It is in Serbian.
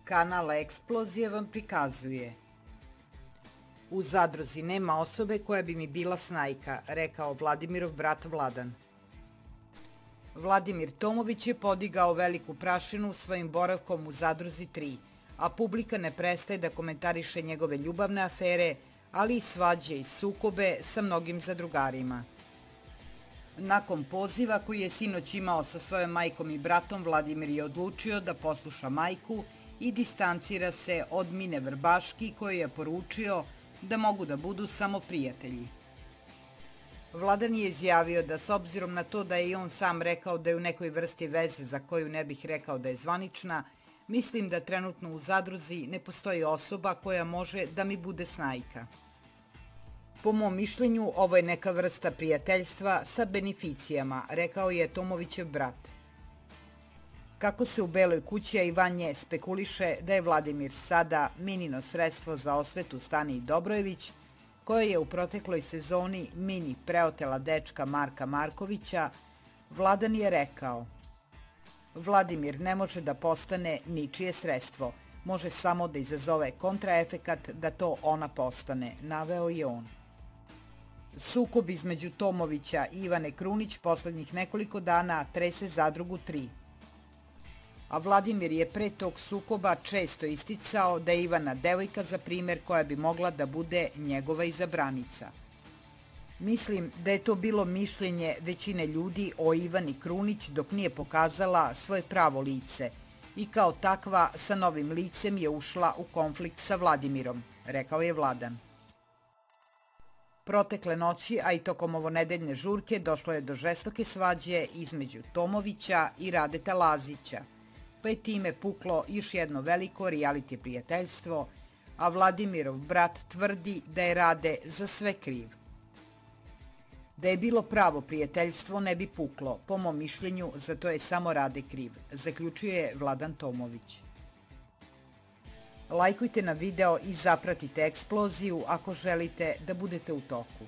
Kanal Eksplozija vam prikazuje. U zadruzi nema osobe koja bi mi bila snajka, rekao Vladimirov brat Vladan. Vladimir Tomović je podigao veliku prašinu svojim boravkom u zadruzi 3, a publika ne prestaje da komentariše njegove ljubavne afere, ali i svađe i sukobe sa mnogim zadrugarima. Nakon poziva koji je sinoć imao sa svojom majkom i bratom, Vladimir je odlučio da posluša majku i distancira se od Mine Vrbaški, koji je poručio da mogu da budu samo prijatelji. Vladan je izjavio da s obzirom na to da je i on sam rekao da je u nekoj vrsti veze za koju ne bih rekao da je zvanična, mislim da trenutno u zadruzi ne postoji osoba koja može da mi bude snajka. Po mom mišljenju, ovo je neka vrsta prijateljstva sa beneficijama, rekao je Tomovićev brat. Kako se u Beloj kući, a i van nje spekuliše da je Vladimir sada Minino sredstvo za osvetu Stani Dobrojević, koja je u protekloj sezoni Mini preotela dečka Marka Markovića, Vladan je rekao: Vladimir ne može da postane ničije sredstvo, može samo da izazove kontraefekat da to ona postane, naveo je on. Sukob između Tomovića i Ivane Krunić poslednjih nekoliko dana trese zadrugu 3. A Vladimir je pre tog sukoba često isticao da je Ivana devojka za primer koja bi mogla da bude njegova izabranica. Mislim da je to bilo mišljenje većine ljudi o Ivani Krunić dok nije pokazala svoje pravo lice i kao takva sa novim licem je ušla u konflikt sa Vladimirom, rekao je Vladan. Protekle noći, a i tokom ovonedeljne žurke, došlo je do žestoke svađe između Tomovića i Radeta Lazića, pa je time puklo još jedno veliko reality prijateljstvo, a Vladimirov brat tvrdi da je Rade za sve kriv. Da je bilo pravo prijateljstvo ne bi puklo, po mom mišljenju, za to je samo Rade kriv, zaključuje Vladan Tomović. Lajkujte na video i zapratite Eksploziju ako želite da budete u toku.